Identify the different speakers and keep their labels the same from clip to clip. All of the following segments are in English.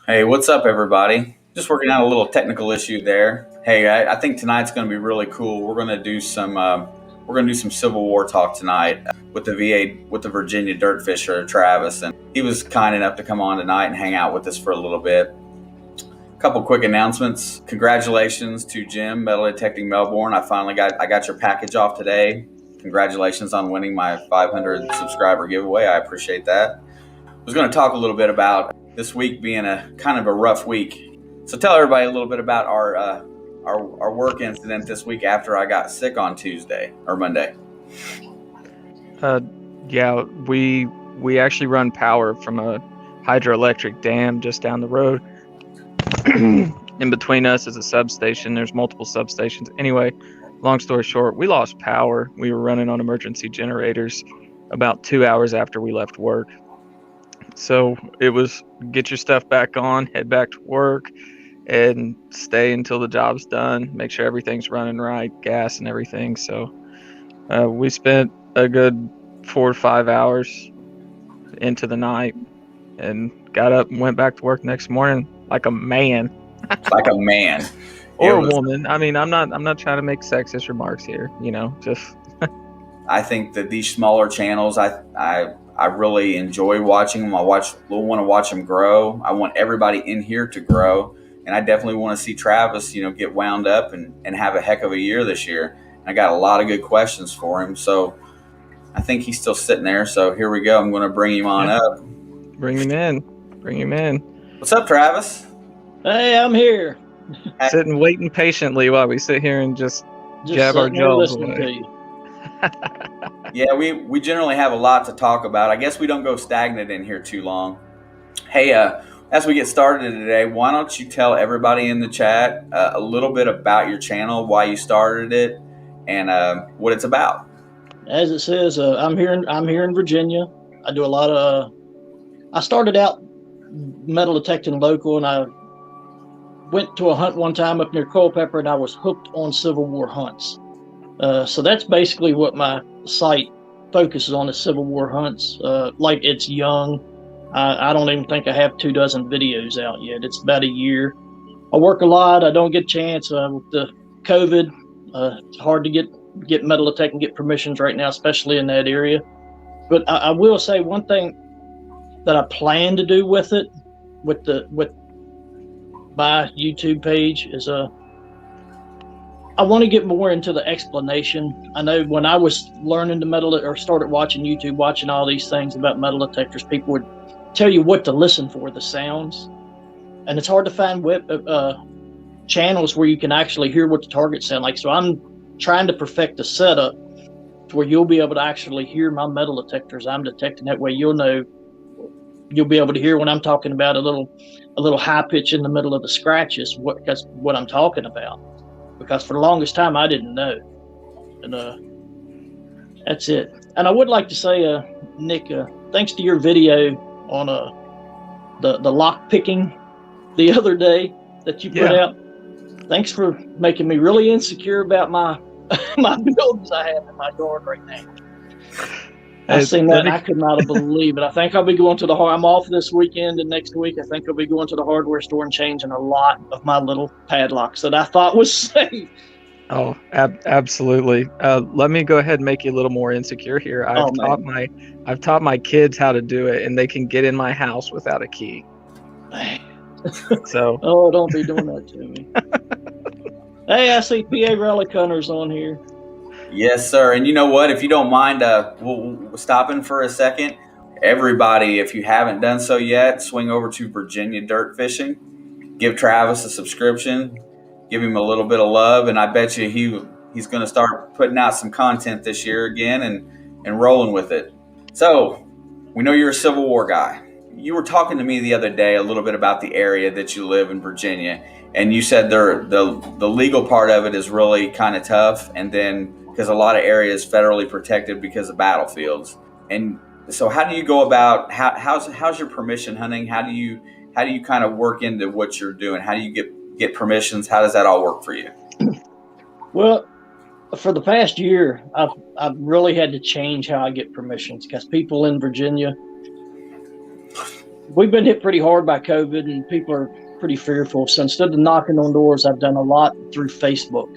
Speaker 1: Hey, what's up, everybody? Just working out a little technical issue there. Hey, I think tonight's going to be really cool. We're going to do some Civil War talk tonight with the VA with the Virginia Dirt Fisher Travis, and he was kind enough to come on tonight and hang out with us for a little bit. A couple quick announcements. Congratulations to Jim, Metal Detecting Melbourne. I got your package off today. Congratulations on winning my 500 subscriber giveaway. I appreciate that. I was going to talk a little bit about this week being a kind of a rough week. So tell everybody a little bit about our work incident this week after I got sick on Tuesday or Monday.
Speaker 2: Uh, yeah, we actually run power from a hydroelectric dam just down the road. In between us is a substation. There's multiple substations. Anyway, long story short, we lost power. We were running on emergency generators about 2 hours after we left work. So it was get your stuff back on, head back to work, and stay until the job's done. Make sure everything's running right, gas and everything. So we spent a good 4 to 5 hours into the night and got up and went back to work next morning like a man.
Speaker 1: Like a man.
Speaker 2: Or a woman. I mean, I'm not trying to make sexist remarks here, just
Speaker 1: I think that these smaller channels, I really enjoy watching them. I want to watch them grow. I want everybody in here to grow, and I definitely want to see Travis, get wound up and have a heck of a year this year. And I got a lot of good questions for him, so I think he's still sitting there. So here we go. I'm going to bring him on up.
Speaker 2: Bring him in.
Speaker 1: What's up, Travis?
Speaker 3: Hey, I'm here.
Speaker 2: Sitting waiting patiently while we sit here and just jab our
Speaker 3: sitting here
Speaker 2: jaws
Speaker 3: listening
Speaker 2: away.
Speaker 3: to you.
Speaker 1: Yeah, we generally have a lot to talk about. I guess we don't go stagnant in here too long. Hey, as we get started today, why don't you tell everybody in the chat a little bit about your channel, why you started it, and what it's about?
Speaker 3: As it says, I'm here in Virginia. I do a lot of. I started out metal detecting local, and I went to a hunt one time up near Culpeper, and I was hooked on Civil War hunts. So that's basically what my site focuses on, is Civil War hunts. Like, it's young. I don't even think I have 24 videos out yet. It's about a year. I work a lot. I don't get a chance with the COVID. It's hard to get metal detect and get permissions right now, especially in that area. But I will say one thing that I plan to do with it, with my YouTube page, is I want to get more into the explanation. I know when I was learning to or started watching YouTube, watching all these things about metal detectors, people would tell you what to listen for, the sounds. And it's hard to find channels where you can actually hear what the targets sound like. So I'm trying to perfect the setup to where you'll be able to actually hear my metal detectors I'm detecting. That way you'll be able to hear when I'm talking about a little high pitch in the middle of the scratches, that's what I'm talking about. Because for the longest time I didn't know. And that's it. And I would like to say, Nick, thanks to your video on the lock picking the other day that you put out. Thanks for making me really insecure about my buildings I have in my yard right now. I seen that and I could not believe it. I think I'll be going to I'm off this weekend and next week. I think I'll be going to the hardware store and changing a lot of my little padlocks that I thought was safe.
Speaker 2: Oh, absolutely. Let me go ahead and make you a little more insecure here. I've taught my kids how to do it, and they can get in my house without a key. So.
Speaker 3: Oh, don't be doing that to me. Hey, I see PA Relic Hunters on here.
Speaker 1: Yes, sir. And you know what? If you don't mind, we'll stopping for a second. Everybody, if you haven't done so yet, swing over to Virginia Dirt Fishing. Give Travis a subscription. Give him a little bit of love, and I bet you he's going to start putting out some content this year again and rolling with it. So, we know you're a Civil War guy. You were talking to me the other day a little bit about the area that you live in, Virginia, and you said the legal part of it is really kind of tough, and then because a lot of areas federally protected because of battlefields. And so how do you go about how's your permission hunting? How do you kind of work into what you're doing? How do you get permissions? How does that all work for you?
Speaker 3: Well, for the past year, I've really had to change how I get permissions, because people in Virginia, we've been hit pretty hard by COVID, and people are pretty fearful. So instead of knocking on doors, I've done a lot through Facebook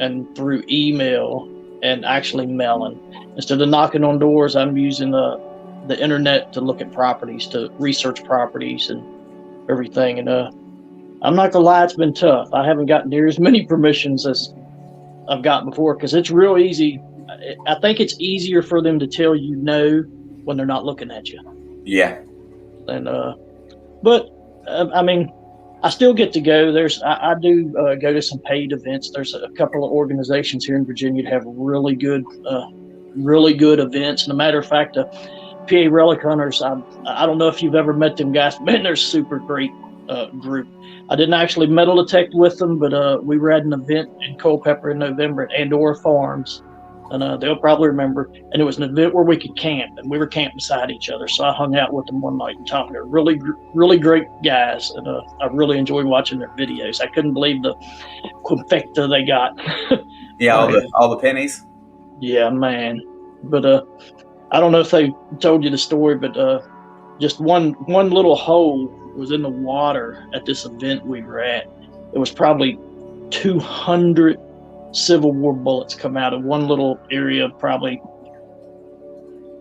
Speaker 3: and through email and actually mailing. Instead of knocking on doors, I'm using the internet to look at properties, to research properties and everything. And I'm not gonna lie, it's been tough. I haven't gotten near as many permissions as I've gotten before, because it's real easy. I think it's easier for them to tell you no when they're not looking at you.
Speaker 1: Yeah.
Speaker 3: And but I mean, I still get to go. I do go to some paid events. There's a couple of organizations here in Virginia that have really good events. And a matter of fact, PA Relic Hunters, I don't know if you've ever met them guys, man, they're super great group. I didn't actually metal detect with them, but we were at an event in Culpeper in November at Andorra Farms, and they'll probably remember. And it was an event where we could camp, and we were camped beside each other. So I hung out with them one night and talked. They're really, really great guys, and I really enjoyed watching their videos. I couldn't believe the confecta they got.
Speaker 1: Yeah, all the pennies.
Speaker 3: Yeah, man. But I don't know if they told you the story, but just one little hole was in the water at this event we were at. It was probably 200 Civil War bullets come out of one little area, probably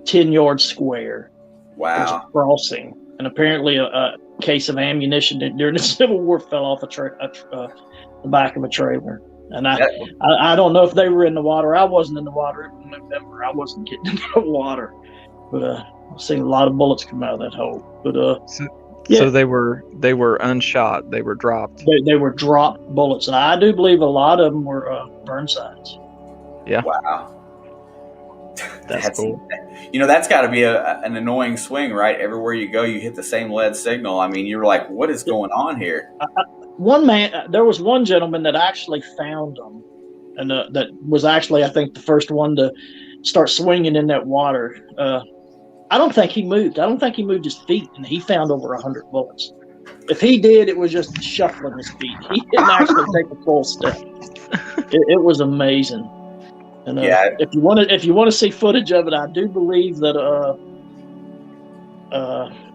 Speaker 3: 10 yards square.
Speaker 1: Wow.
Speaker 3: There's a crossing. And apparently a case of ammunition during the Civil War fell off the back of a trailer. And I don't know if they were in the water. I wasn't in the water. It was November. I wasn't getting in the water. But I've seen a lot of bullets come out of that hole. But
Speaker 2: So they were unshot. They were dropped.
Speaker 3: They were dropped bullets, and I do believe a lot of them were Burnsides.
Speaker 2: Yeah.
Speaker 1: Wow.
Speaker 2: That's cool.
Speaker 1: That's got to be an annoying swing, right? Everywhere you go, you hit the same lead signal. I mean, you're like, what is going on here?
Speaker 3: There was one gentleman that actually found them, and that was actually, I think, the first one to start swinging in that water. I don't think he moved. I don't think he moved his feet, and he found over 100 bullets. If he did, it was just shuffling his feet. He didn't actually take a full step. It was amazing. And if you want to see footage of it, I do believe that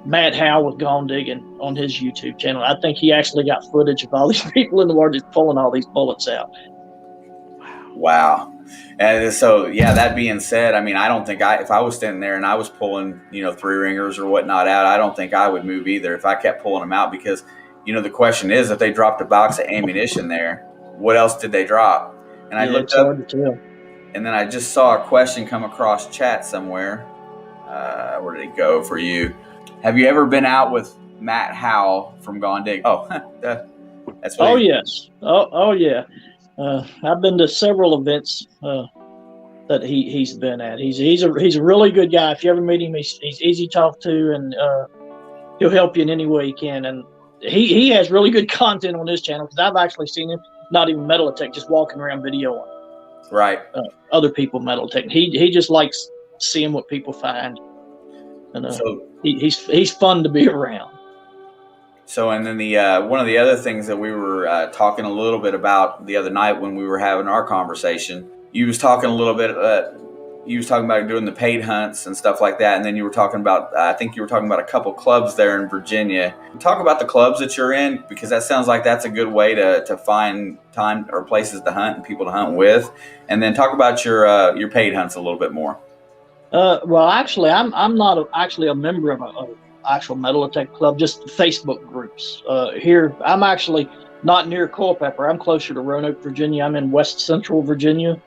Speaker 3: Matt Howe with Gone Digging on his YouTube channel. I think he actually got footage of all these people in the water just pulling all these bullets out.
Speaker 1: Wow. And so, that being said, I mean, I don't think if I was standing there and I was pulling, 3-ringers or whatnot out, I don't think I would move either if I kept pulling them out, because, the question is, if they dropped a box of ammunition there, what else did they drop? And I looked up, and then I just saw a question come across chat somewhere. Where did it go for you? Have you ever been out with Matt Howe from Gone Dig? Oh, that's what.
Speaker 3: Oh, yes. Oh, yeah. I've been to several events that he's been at. He's a really good guy. If you ever meet him, he's easy to talk to, and he'll help you in any way he can. And he has really good content on his channel, because I've actually seen him not even metal detect, just walking around videoing
Speaker 1: right
Speaker 3: other people metal detect. He just likes seeing what people find, and so he's fun to be around.
Speaker 1: So, and then the one of the other things that we were talking a little bit about the other night when we were having our conversation, you was talking a little bit. You was talking about doing the paid hunts and stuff like that, and then you were talking about. I think you were talking about a couple clubs there in Virginia. Talk about the clubs that you're in, because that sounds like that's a good way to find time or places to hunt and people to hunt with. And then talk about your paid hunts a little bit more.
Speaker 3: Well, actually, I'm not actually a member of a actual metal detect club, just Facebook groups. Here, I'm actually not near Culpeper. I'm closer to Roanoke, Virginia. I'm in West Central Virginia,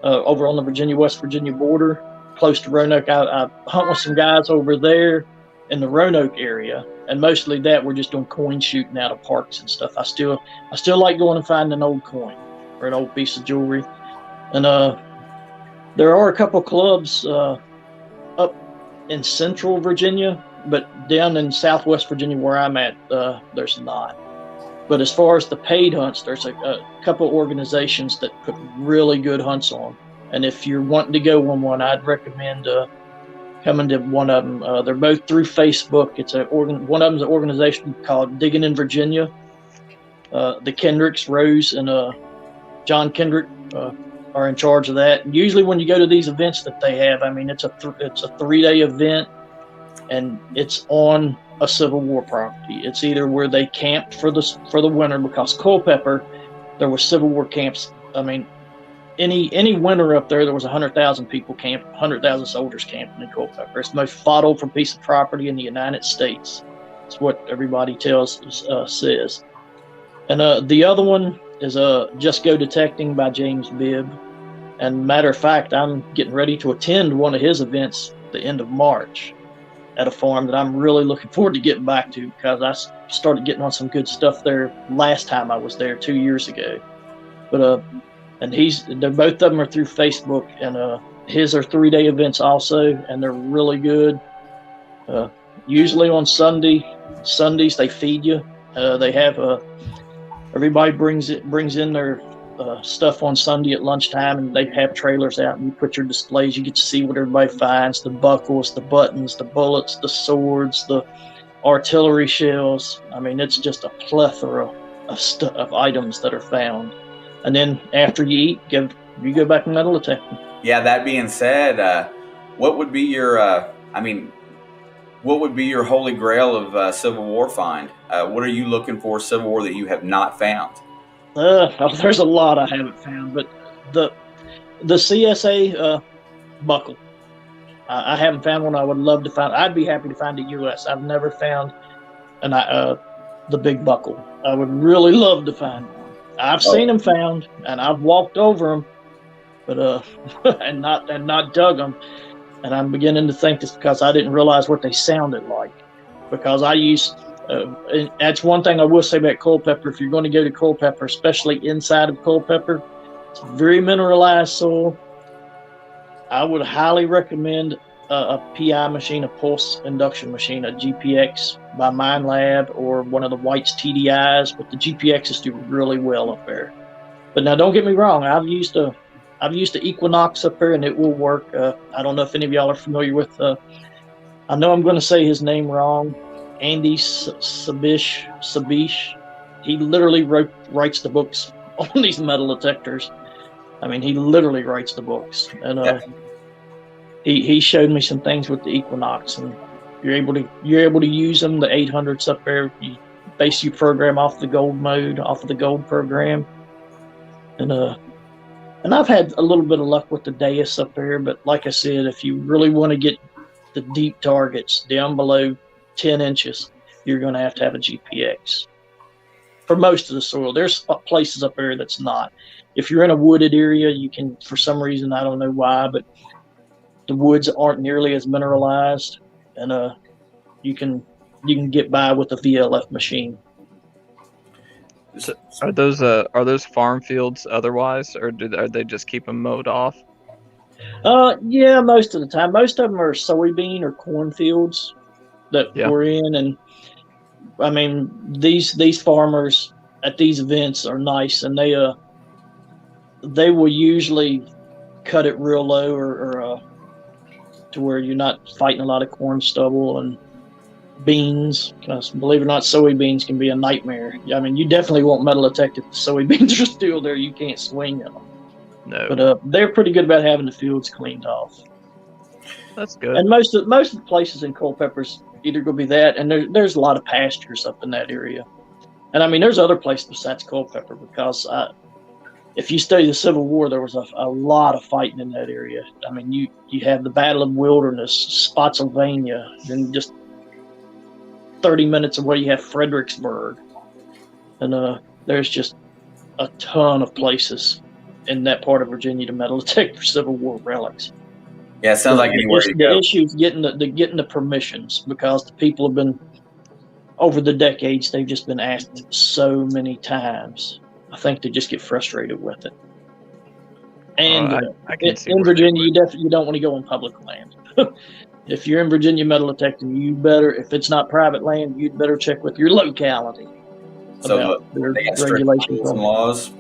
Speaker 3: over on the Virginia-West Virginia border, close to Roanoke. I hunt with some guys over there in the Roanoke area, and mostly that we're just doing coin shooting out of parks and stuff. I still like going and finding an old coin or an old piece of jewelry. And there are a couple clubs up in Central Virginia, but down in Southwest Virginia where I'm at, there's not. But as far as the paid hunts, there's a couple of organizations that put really good hunts on. And if you're wanting to go on one, I'd recommend coming to one of them. They're both through Facebook. One of them's an organization called Digging in Virginia. The Kendricks, Rose and John Kendrick, are in charge of that. And usually when you go to these events that they have, I mean, it's a 3-day event. and it's on a Civil War property. It's either where they camped for the winter, because Culpeper, there were Civil War camps. I mean, any winter up there was 100,000 people camped, 100,000 soldiers camping in Culpeper. It's the most fought over piece of property in the United States. It's what everybody says. And the other one is Just Go Detecting by James Bibb. And matter of fact, I'm getting ready to attend one of his events the end of March at a farm that I'm really looking forward to getting back to, because I started getting on some good stuff there last time I was there 2 years ago. But and both of them are through Facebook, and his are 3-day events also, and they're really good. Usually on Sundays they feed you. They have everybody brings in their stuff on Sunday at lunchtime, and they have trailers out, and you put your displays. You get to see what everybody finds: the buckles, the buttons, the bullets, the swords, the artillery shells. I mean, it's just a plethora of items that are found. And then after you eat, you go back and metal detecting.
Speaker 1: Yeah, that being said, what would be your what would be your holy grail of Civil War find? What are you looking for Civil War that you have not found?
Speaker 3: There's a lot I haven't found, but the CSA buckle, I haven't found one. I would love to find. I'd be happy to find a U.S. I've never found the big buckle. I would really love to find one. I've seen them found, and I've walked over them, but and not dug them. And I'm beginning to think it's because I didn't realize what they sounded like. Because I used, and that's one thing I will say about Culpeper. If you're going to go to Culpeper, especially inside of Culpeper, it's very mineralized soil. I would highly recommend a PI machine, a pulse induction machine, a GPX by Minelab, or one of the White's TDIs, but the GPXs do really well up there. But now, don't get me wrong, I've used the Equinox up there, and it will work. I don't know if any of y'all are familiar with, I know I'm going to say his name wrong, Andy Sabish. He literally writes the books on these metal detectors. I mean, he literally writes the books. And he showed me some things with the Equinox, and you're able to use them, the 800s up there. You base your program off the gold mode, off of the gold program. And I've had a little bit of luck with the Deus up there, but like I said, if you really want to get the deep targets down below 10 inches, you're going to have a GPX. For most of the soil, there's places up there that's not. If you're in a wooded area, you can, for some reason, I don't know why, but the woods aren't nearly as mineralized, and you can get by with a VLF machine.
Speaker 2: So are those farm fields otherwise, or are they just keep them mowed off?
Speaker 3: Yeah, most of the time. Most of them are soybean or corn fields that we're in, and I mean these farmers at these events are nice, and they will usually cut it real low or to where you're not fighting a lot of corn stubble and beans, because believe it or not, soybeans can be a nightmare. I mean, you definitely won't metal detect if the soybeans are still there. You can't swing them.
Speaker 2: No.
Speaker 3: But they're pretty good about having the fields cleaned off.
Speaker 2: That's good.
Speaker 3: And most of the places in Culpeper's either going to be that, and there's a lot of pastures up in that area. And I mean, there's other places besides Culpeper, because if you study the Civil War, there was a lot of fighting in that area. I mean, you have the Battle of Wilderness, Spotsylvania, then just 30 minutes away you have Fredericksburg, and there's just a ton of places in that part of Virginia to metal detect for Civil War relics.
Speaker 1: Yeah, it sounds like anywhere you go.
Speaker 3: The issue is getting the permissions, because the people have been, over the decades, they've just been asked so many times. I think they just get frustrated with it. And
Speaker 2: I can see
Speaker 3: in Virginia, you definitely don't want to go on public land. If you're in Virginia metal detecting, you better, if it's not private land, you'd better check with your locality.
Speaker 1: So they got strict rules and laws.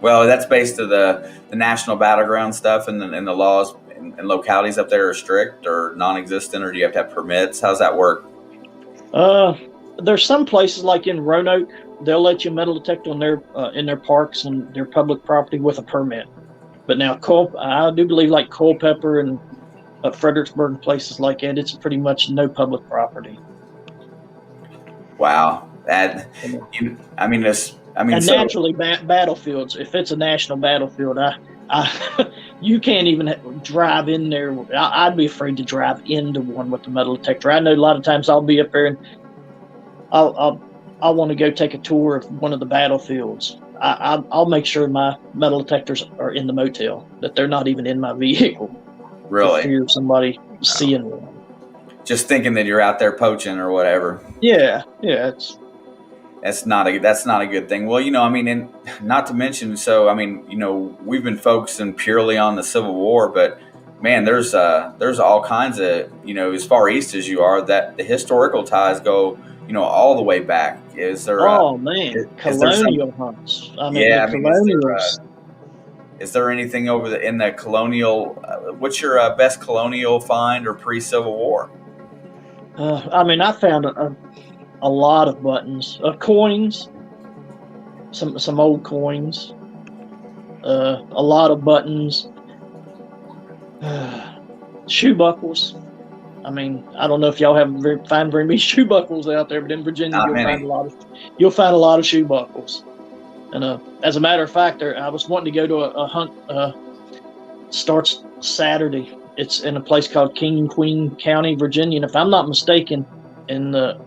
Speaker 1: Well, that's based to the national battleground stuff, and the laws and localities up there are strict or non-existent, or do you have to have permits? How's that work?
Speaker 3: There's some places like in Roanoke, they'll let you metal detect on in their parks and their public property with a permit. But now I do believe like Culpeper and Fredericksburg, places like that. It's pretty much no public property.
Speaker 1: Wow, that I mean,
Speaker 3: And
Speaker 1: so
Speaker 3: naturally, battlefields. If it's a national battlefield, you can't even drive in there. I'd be afraid to drive into one with the metal detector. I know a lot of times I'll be up there and I'll want to go take a tour of one of the battlefields. I'll make sure my metal detectors are in the motel, that they're not even in my vehicle.
Speaker 1: really,
Speaker 3: For fear of somebody seeing one.
Speaker 1: just thinking that you're out there poaching or whatever.
Speaker 3: Yeah,
Speaker 1: That's not a good thing. Well, I mean, and not to mention, so I mean, we've been focusing purely on the Civil War, but man, there's all kinds of, as far east as you are, that the historical ties go, all the way back. Is there?
Speaker 3: Oh man, colonial hunts. I mean,
Speaker 1: Yeah,
Speaker 3: the
Speaker 1: I mean,
Speaker 3: colonials.
Speaker 1: is there anything in the colonial? What's your best colonial find or pre-Civil War?
Speaker 3: I mean, I found a lot of buttons, coins, some old coins, a lot of buttons, shoe buckles. I mean, I don't know if y'all find very many shoe buckles out there, but in Virginia you'll find a lot of shoe buckles. And as a matter of fact, I was wanting to go to a hunt. Starts Saturday. It's in a place called King and Queen County, Virginia. And if I'm not mistaken, in the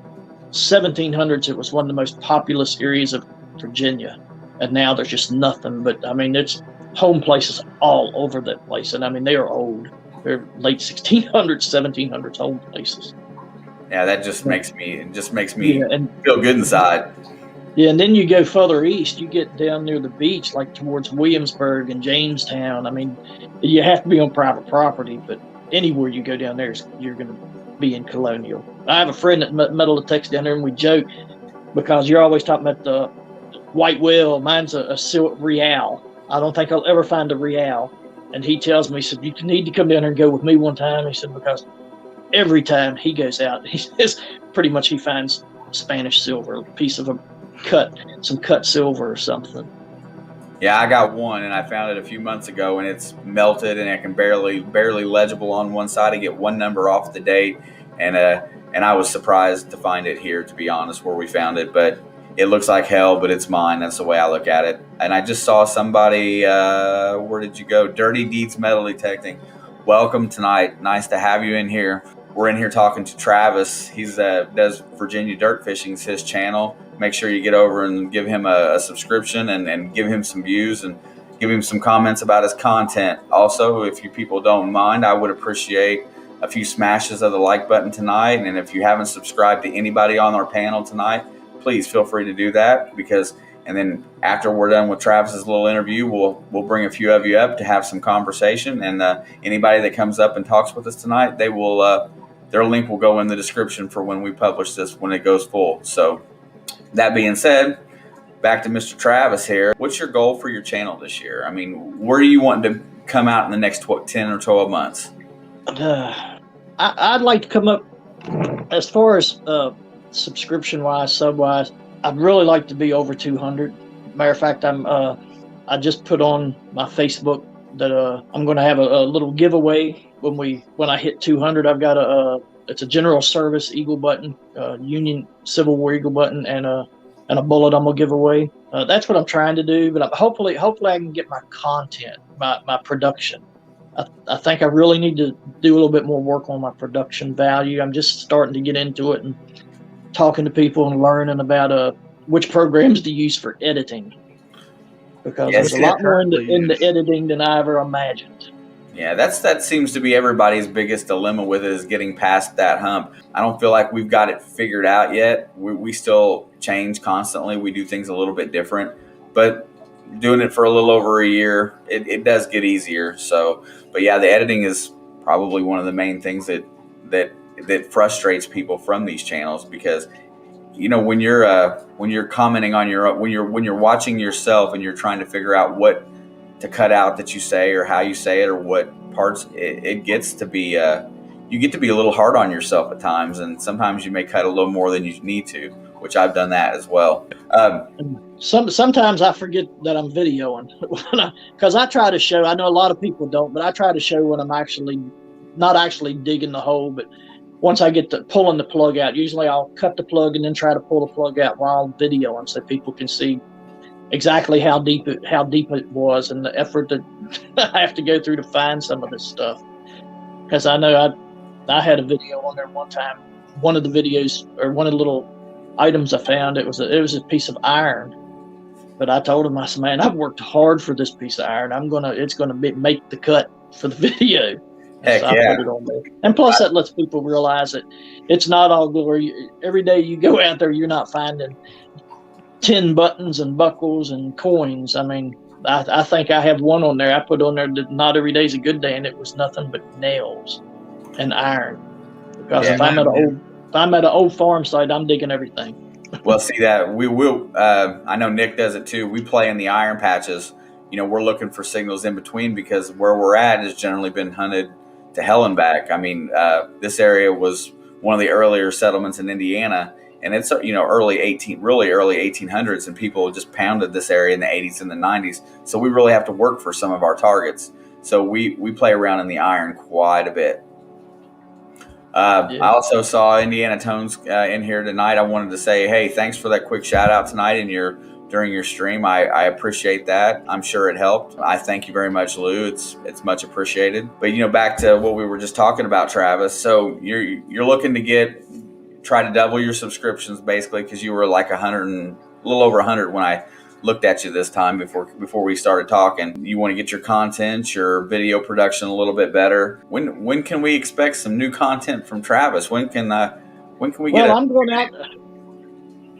Speaker 3: 1700s, it was one of the most populous areas of Virginia. And now there's just nothing. But I mean, it's home places all over that place. And I mean, they are old. They're late 1600s, 1700s home places.
Speaker 1: Yeah, that just makes me
Speaker 3: and
Speaker 1: feel good inside.
Speaker 3: Yeah, and then you go further east, you get down near the beach, like towards Williamsburg and Jamestown. I mean, you have to be on private property, but anywhere you go down there, you're going to be in colonial. I have a friend that metal detects down there, and we joke because you're always talking about the white whale. Mine's a silk real. I don't think I'll ever find a real. And he tells me, he said, you need to come down there and go with me one time. He said, because every time he goes out, he says pretty much he finds Spanish silver, a piece of some cut silver or something.
Speaker 1: Yeah, I got one, and I found it a few months ago, and it's melted, and it can barely legible on one side. I get one number off the date, and I was surprised to find it here, to be honest, where we found it. But it looks like hell, but it's mine. That's the way I look at it. And I just saw somebody. Where did you go? Dirty Deeds Metal Detecting. Welcome tonight. Nice to have you in here. We're in here talking to Travis. He's does Virginia Dirt Fishing, his channel. Make sure you get over and give him a subscription and give him some views and give him some comments about his content. Also, if you people don't mind, I would appreciate a few smashes of the like button tonight. And if you haven't subscribed to anybody on our panel tonight, please feel free to do that, and then after we're done with Travis's little interview, we'll bring a few of you up to have some conversation. And anybody that comes up and talks with us tonight, they will their link will go in the description for when we publish this, when it goes full. So that being said, back to Mr. Travis here. What's your goal for your channel this year? I mean, where do you want to come out in the next 10 or 12 months?
Speaker 3: I'd like to come up, as far as subscription-wise, sub-wise, I'd really like to be over 200. Matter of fact, I just put on my Facebook that I'm going to have a little giveaway when I hit 200. I've got it's a general service eagle button, Union Civil War eagle button, and a bullet I'm gonna give away. That's what I'm trying to do. But hopefully I can get my content, my production. I think I really need to do a little bit more work on my production value. I'm just starting to get into it and talking to people and learning about which programs to use for editing, because there's a lot more in the editing than I ever imagined.
Speaker 1: Yeah, that seems to be everybody's biggest dilemma with it, is getting past that hump. I don't feel like we've got it figured out yet. We still change constantly. We do things a little bit different, but doing it for a little over a year, it does get easier. So, but yeah, the editing is probably one of the main things that frustrates people from these channels, because when you're commenting on when you're watching yourself and you're trying to figure out what to cut out that you say or how you say it or what parts, it gets to be you get to be a little hard on yourself at times, and sometimes you may cut a little more than you need to, which I've done that as well.
Speaker 3: Sometimes I forget that I'm videoing because I try to show. I know a lot of people don't, but I try to show when I'm actually not actually digging the hole, but once I get to pulling the plug out, usually I'll cut the plug and then try to pull the plug out while I'm videoing so people can see exactly how deep it was and the effort that I have to go through to find some of this stuff. Because I know I had a video on there one time. One of the videos, or one of the little items I found, it was a piece of iron. But I told him, I said, man, I've worked hard for this piece of iron. It's gonna make the cut for the video.
Speaker 1: Heck
Speaker 3: so I
Speaker 1: yeah.
Speaker 3: put it on there. And plus, that lets people realize that it's not all glory. Every day you go out there, you're not finding tin buttons and buckles and coins. I mean, I think I have one on there. I put on there that not every day's a good day, and it was nothing but nails and iron. Because if I'm at an old farm site, I'm digging everything.
Speaker 1: Well, see that we will. I know Nick does it too. We play in the iron patches. You know, we're looking for signals in between because where we're at has generally been hunted to hell and back. I mean, this area was one of the earlier settlements in Indiana, and it's early 1800s, and people just pounded this area in the 80s and the 90s. So we really have to work for some of our targets. So we play around in the iron quite a bit. I also saw Indiana Tones in here tonight. I wanted to say, hey, thanks for that quick shout out tonight during your stream. I appreciate that. I'm sure it helped. I thank you very much, Lou. It's much appreciated. But back to what we were just talking about, Travis. So you're looking to try to double your subscriptions basically, because you were like a little over 100 when I looked at you this time before we started talking. You want to get your content, your video production a little bit better. When can we expect some new content from Travis? When can we get?
Speaker 3: Well, I'm going out.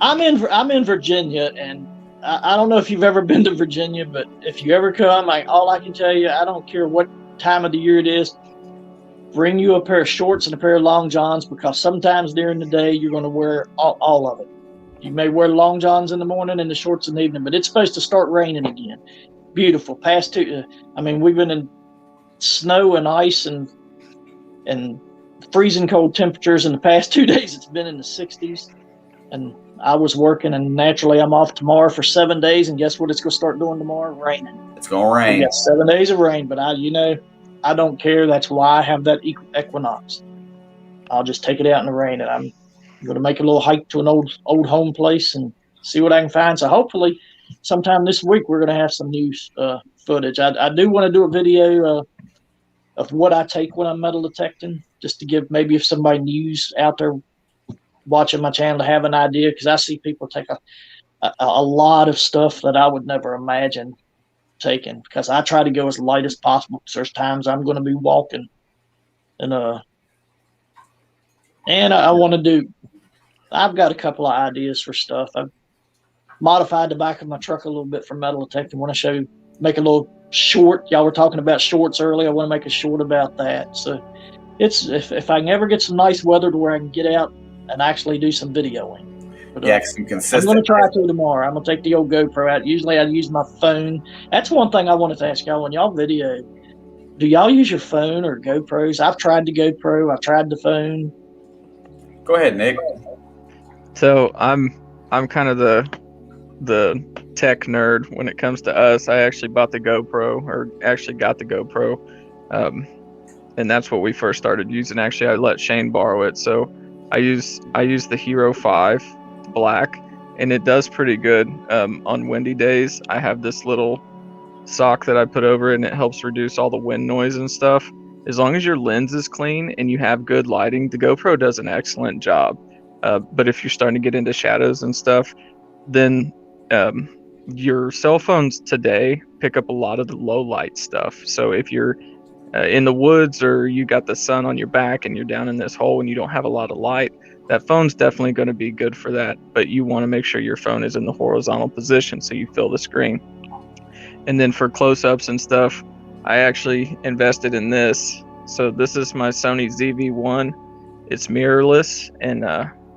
Speaker 3: I'm in Virginia, and I don't know if you've ever been to Virginia, but if you ever come, all I can tell you, I don't care what time of the year it is, bring you a pair of shorts and a pair of long johns, because sometimes during the day you're going to wear all of it. You may wear long johns in the morning and the shorts in the evening, but it's supposed to start raining again. Beautiful. We've been in snow and ice and freezing cold temperatures in the past 2 days. It's been in the 60s, and I was working, and naturally I'm off tomorrow for 7 days, and guess what it's going to start doing tomorrow? Raining.
Speaker 1: It's going to rain.
Speaker 3: We got 7 days of rain, but I don't care. That's why I have that equinox. I'll just take it out in the rain, and I'm going to make a little hike to an old home place and see what I can find. So hopefully sometime this week we're going to have some new footage. I do want to do a video of what I take when I'm metal detecting, just to give maybe if somebody new's out there watching my channel to have an idea, because I see people take a lot of stuff that I would never imagine taking, because I try to go as light as possible, because there's times I'm going to be walking and I want to do. I've got a couple of ideas for stuff. I've modified the back of my truck a little bit for metal detecting. I want to make a little short. Y'all were talking about shorts earlier. I want to make a short about that. So it's if I can ever get some nice weather to where I can get out and actually do some videoing. But,
Speaker 1: some consistent.
Speaker 3: I'm going to try to tomorrow. I'm going to take the old GoPro out. Usually I use my phone. That's one thing I wanted to ask y'all. When y'all video, do y'all use your phone or GoPros? I've tried the GoPro. I've tried the phone.
Speaker 1: Go ahead, Nick.
Speaker 2: So I'm kind of the tech nerd when it comes to us. I actually got the GoPro, and that's what we first started using. Actually, I let Shane borrow it, so I use the Hero 5 Black, and it does pretty good on windy days. I have this little sock that I put over it, and it helps reduce all the wind noise and stuff. As long as your lens is clean and you have good lighting, the GoPro does an excellent job. But if you're starting to get into shadows and stuff, then your cell phones today pick up a lot of the low light stuff. So if you're in the woods or you got the sun on your back and you're down in this hole and you don't have a lot of light, that phone's definitely going to be good for that. But you want to make sure your phone is in the horizontal position so you fill the screen. And then for close-ups and stuff, I actually invested in this. So this is my Sony ZV-1. It's mirrorless, and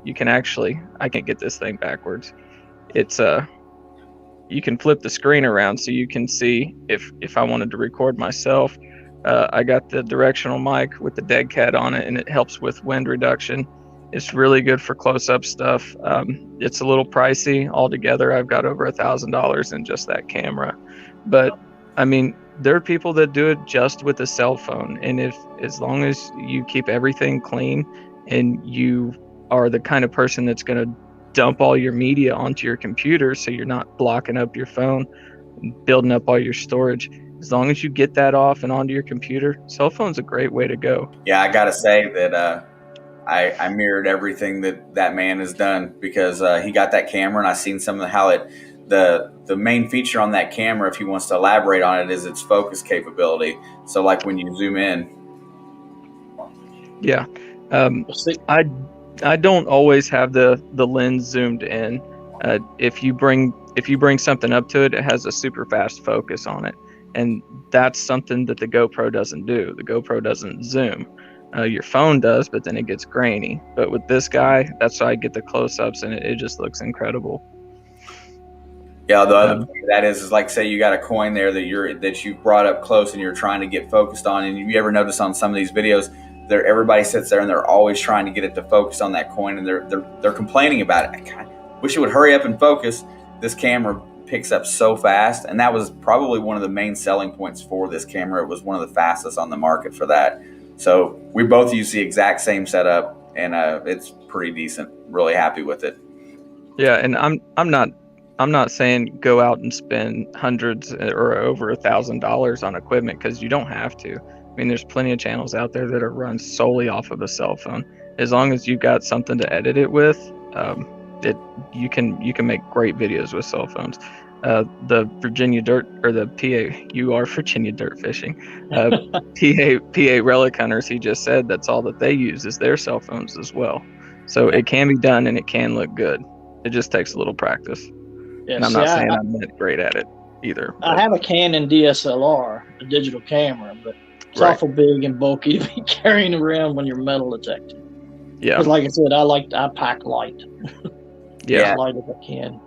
Speaker 2: you can actually, I can't get this thing backwards. It's you can flip the screen around so you can see if I wanted to record myself. I got the directional mic with the dead cat on it, and it helps with wind reduction. It's really good for close-up stuff. It's a little pricey altogether. I've got over $1,000 in just that camera, but I mean, there are people that do it just with a cell phone, and if as long as you keep everything clean and you are the kind of person that's going to dump all your media onto your computer so you're not blocking up your phone, building up all your storage, as long as you get that off and onto your computer, cell phone's a great way to go.
Speaker 1: Yeah, I gotta say that I mirrored everything that man has done, because he got that camera, and I seen some of how the main feature on that camera, if he wants to elaborate on it, is its focus capability. So like when you zoom in.
Speaker 2: Yeah. I don't always have the lens zoomed in. If you bring something up to it, it has a super fast focus on it, and that's something that the GoPro doesn't do. The GoPro doesn't zoom. Your phone does, but then it gets grainy. But with this guy, that's why I get the close-ups, and it just looks incredible.
Speaker 1: Yeah, the other thing that is like, say you got a coin there that you brought up close and you're trying to get focused on, and you ever notice on some of these videos, everybody sits there and they're always trying to get it to focus on that coin, and they're complaining about it. I wish it would hurry up and focus. This camera picks up so fast, and that was probably one of the main selling points for this camera. It was one of the fastest on the market for that. So we both use the exact same setup, and it's pretty decent. Really happy with it.
Speaker 2: Yeah, and I'm not saying go out and spend hundreds or over $1,000 on equipment, because you don't have to. I mean, there's plenty of channels out there that are run solely off of a cell phone. As long as you've got something to edit it with, you can make great videos with cell phones. The Virginia Dirt, or the PA, you are Virginia Dirt Fishing. PA Relic Hunters, he just said that's all that they use is their cell phones as well. So it can be done, and it can look good. It just takes a little practice.
Speaker 3: Yeah,
Speaker 2: and I'm not saying I'm that great at it either.
Speaker 3: I have a Canon DSLR, a digital camera, but it's awful big and bulky to be carrying around when you're metal detecting.
Speaker 2: Yeah.
Speaker 3: Because like I said, I pack light.
Speaker 2: Yeah.
Speaker 3: As light as I can.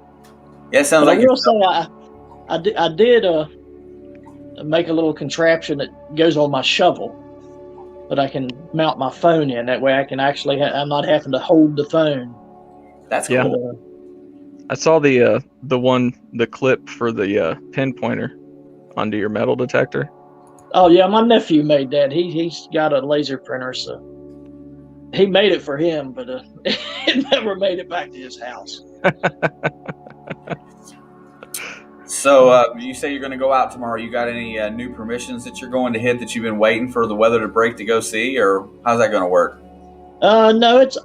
Speaker 1: Yeah, it sounds
Speaker 3: but
Speaker 1: like
Speaker 3: I will say I did make a little contraption that goes on my shovel that I can mount my phone in. That way I can actually I'm not having to hold the phone.
Speaker 1: That's cool.
Speaker 2: I saw the clip for the pinpointer onto your metal detector.
Speaker 3: Oh yeah, my nephew made that. He's got a laser printer, so he made it for him, but it never made it back to his house.
Speaker 1: So you say you're going to go out tomorrow. You got any new permissions that you're going to hit that you've been waiting for the weather to break to go see, or how's that going to work?
Speaker 3: No, it's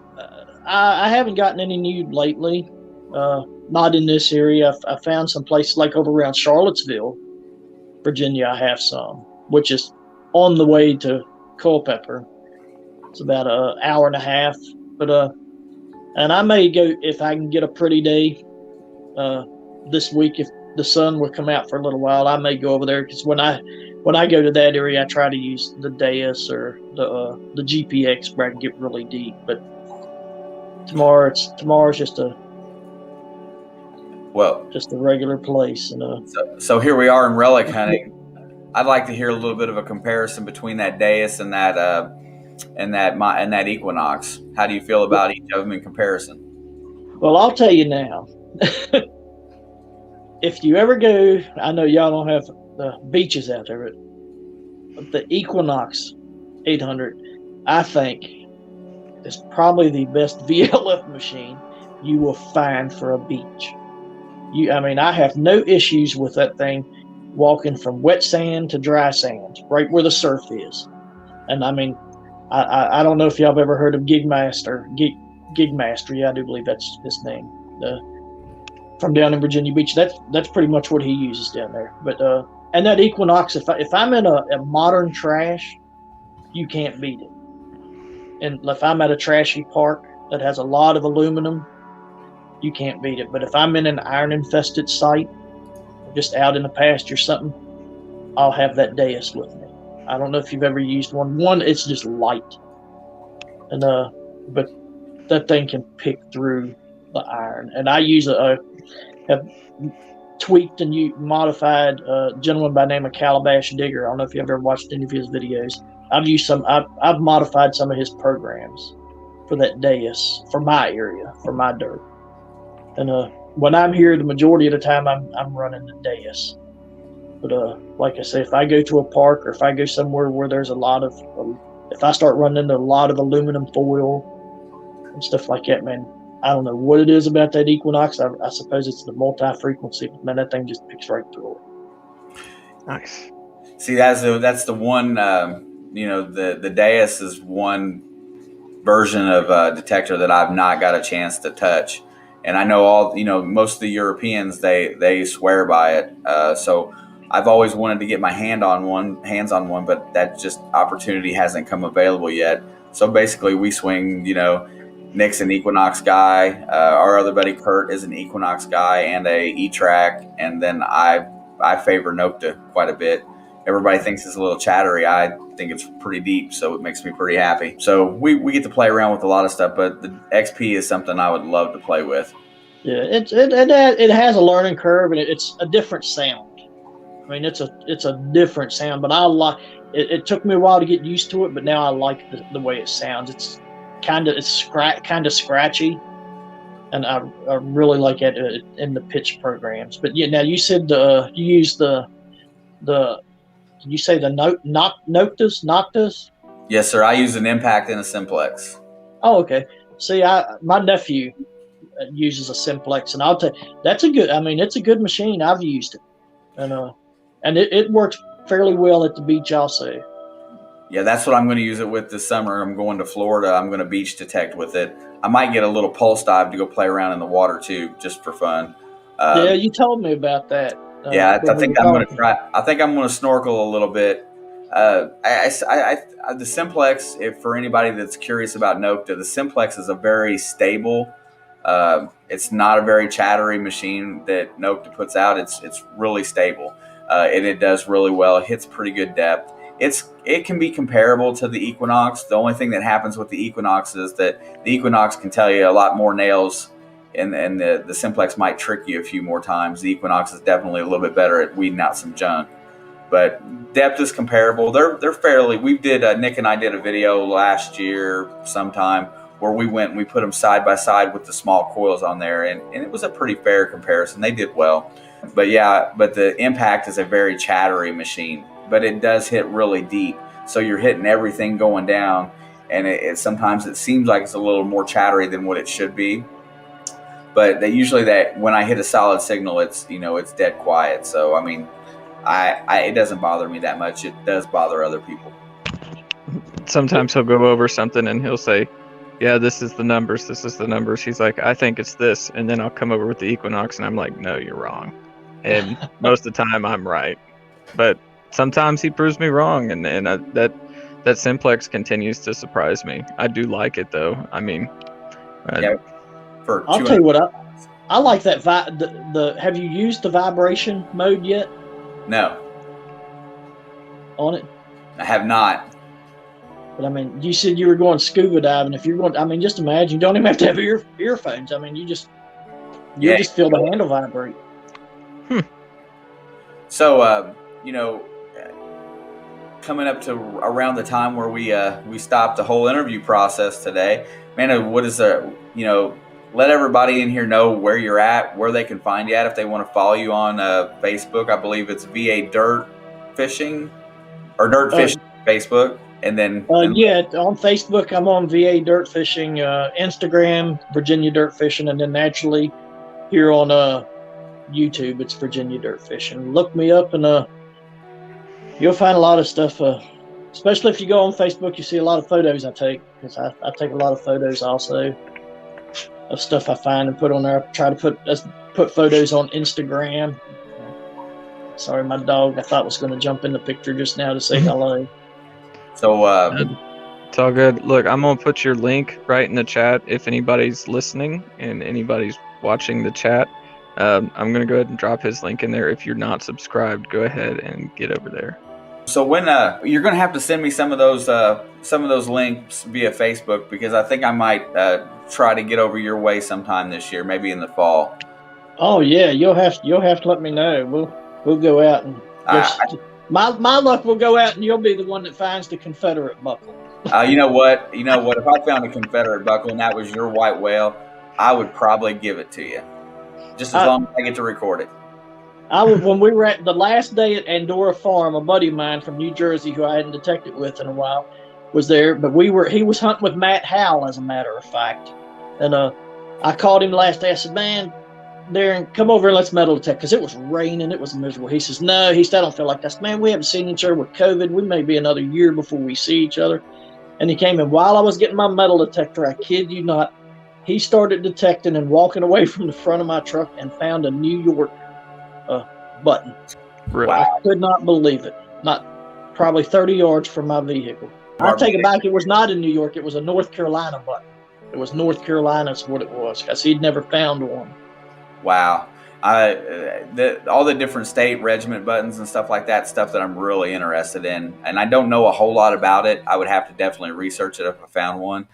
Speaker 3: I haven't gotten any new lately. Not in this area. I found some places like over around Charlottesville, Virginia. I have some, which is on the way to Culpeper. It's about an hour and a half, but and I may go if I can get a pretty day this week. If the sun will come out for a little while, I may go over there, because when I go to that area, I try to use the Deus or the GPX where I can get really deep. But tomorrow's just a regular place. And
Speaker 1: so here we are in relic hunting. I'd like to hear a little bit of a comparison between that Deus and that Equinox. How do you feel about each of them in comparison?
Speaker 3: Well, I'll tell you now. If you ever go, I know y'all don't have the beaches out there, but the Equinox 800, I think, is probably the best VLF machine you will find for a beach. I have no issues with that thing walking from wet sand to dry sand, right where the surf is. And I don't know if y'all have ever heard of Gigmaster. Gigmaster, yeah, I do believe that's his name. From down in Virginia Beach, that's pretty much what he uses down there. But and that Equinox, if I'm in a modern trash, you can't beat it. And if I'm at a trashy park that has a lot of aluminum, you can't beat it. But if I'm in an iron-infested site, just out in the pasture or something, I'll have that Deus with me. I don't know if you've ever used one. One, it's just light, and but that thing can pick through the iron. And I use have tweaked and modified a gentleman by the name of Calabash Digger. I don't know if you've ever watched any of his videos. I've modified some of his programs for that Deus for my area, for my dirt. And when I'm here, the majority of the time I'm running the Deus. But like I say, if I go to a park or if I go somewhere where there's a lot of, if I start running into a lot of aluminum foil and stuff like that, man, I don't know what it is about that Equinox. I suppose it's the multi-frequency. Man, that thing just picks right through it.
Speaker 2: Nice.
Speaker 1: See, that's the one. The Deus is one version of detector that I've not got a chance to touch, and I know most of the Europeans they swear by it. So I've always wanted to get my hands on one, but that just opportunity hasn't come available yet. So basically, we swing. Nick's an Equinox guy. Our other buddy Kurt is an Equinox guy and a E-Track, and then I favor Nokta quite a bit. Everybody thinks it's a little chattery. I think it's pretty deep, so it makes me pretty happy. So we get to play around with a lot of stuff, but the XP is something I would love to play with.
Speaker 3: Yeah, it has a learning curve, and it's a different sound. I mean, it's a different sound, but I like it. It took me a while to get used to it, but now I like the way it sounds. It's kind of scratchy, and I really like it in the pitch programs. But yeah, now you said you use the did you say the Noctis?
Speaker 1: Yes, sir. I use an Impact and a Simplex.
Speaker 3: Oh, okay. See, my nephew uses a Simplex, and I'll tell you, it's a good machine. I've used it, and it works fairly well at the beach also.
Speaker 1: Yeah, that's what I'm going to use it with this summer. I'm going to Florida. I'm going to beach detect with it. I might get a little pulse dive to go play around in the water too, just for fun.
Speaker 3: Yeah, you told me about that.
Speaker 1: Yeah, I think I'm going to try. I think I'm going to snorkel a little bit. The Simplex, if for anybody that's curious about Nokta, the Simplex is a very stable. It's not a very chattery machine that Nokta puts out. It's really stable, and it does really well. It hits pretty good depth. It can be comparable to the Equinox. The only thing that happens with the Equinox is that the Equinox can tell you a lot more nails, and the Simplex might trick you a few more times. The Equinox is definitely a little bit better at weeding out some junk, but depth is comparable. They're fairly. Nick and I did a video last year sometime where we went and we put them side by side with the small coils on there, and it was a pretty fair comparison. They did well, but the Impact is a very chattery machine. But it does hit really deep, so you're hitting everything going down, and sometimes it seems like it's a little more chattery than what it should be. But usually when I hit a solid signal, it's dead quiet. So I mean, it doesn't bother me that much. It does bother other people.
Speaker 2: Sometimes he'll go over something and he'll say, "Yeah, this is the numbers. This is the numbers." He's like, "I think it's this," and then I'll come over with the Equinox, and I'm like, "No, you're wrong." And most of the time, I'm right, but sometimes he proves me wrong, and that Simplex continues to surprise me. I do like it though. I mean,
Speaker 3: I'll tell you what, I like that. Have you used the vibration mode yet?
Speaker 1: No,
Speaker 3: on it.
Speaker 1: I have not.
Speaker 3: But I mean, you said you were going scuba diving. If you're going, I mean, just imagine you don't even have to have earphones. I mean, you just feel the handle vibrate.
Speaker 1: So coming up to around the time where we stopped the whole interview process today, man, what is let everybody in here know where you're at, where they can find you at if they want to follow you on Facebook. I believe it's VA Dirt Fishing or Dirt Fishing Facebook, and then
Speaker 3: on Facebook I'm on VA Dirt Fishing, Instagram Virginia Dirt Fishing, and then naturally here on YouTube it's Virginia Dirt Fishing. Look me up and you'll find a lot of stuff, especially if you go on Facebook. You see a lot of photos I take, because I take a lot of photos also of stuff I find and put on there. I try to put photos on Instagram. Sorry, my dog I thought was going to jump in the picture just now to say hello.
Speaker 1: So
Speaker 2: it's all good. Look, I'm going to put your link right in the chat if anybody's listening and anybody's watching the chat. I'm going to go ahead and drop his link in there. If you're not subscribed, go ahead and get over there.
Speaker 1: So when you're going to have to send me some of those links via Facebook, because I think I might try to get over your way sometime this year, maybe in the fall.
Speaker 3: Oh yeah, you'll have to let me know. We'll go out and my luck will go out and you'll be the one that finds the Confederate buckle.
Speaker 1: You know what? If I found a Confederate buckle and that was your white whale, I would probably give it to you. Just as long as I get to record it.
Speaker 3: When we were at the last day at Andorra Farm, a buddy of mine from New Jersey who I hadn't detected with in a while was there, but he was hunting with Matt Howell, as a matter of fact. And I called him the last day. I said, man, Darren, come over and let's metal detect, because it was raining, it was miserable. He says, no, I don't feel like that. Man, we haven't seen each other with COVID. We may be another year before we see each other. And he came in while I was getting my metal detector. I kid you not. He started detecting and walking away from the front of my truck and found a New York button.
Speaker 2: Really?
Speaker 1: Wow.
Speaker 3: I could not believe it. Not probably 30 yards from my vehicle. I take it back. It was not in New York. It was a North Carolina button. It was North Carolina is what it was, because he'd never found one.
Speaker 1: Wow. All the different state regiment buttons and stuff like that, stuff that I'm really interested in. And I don't know a whole lot about it. I would have to definitely research it if I found one.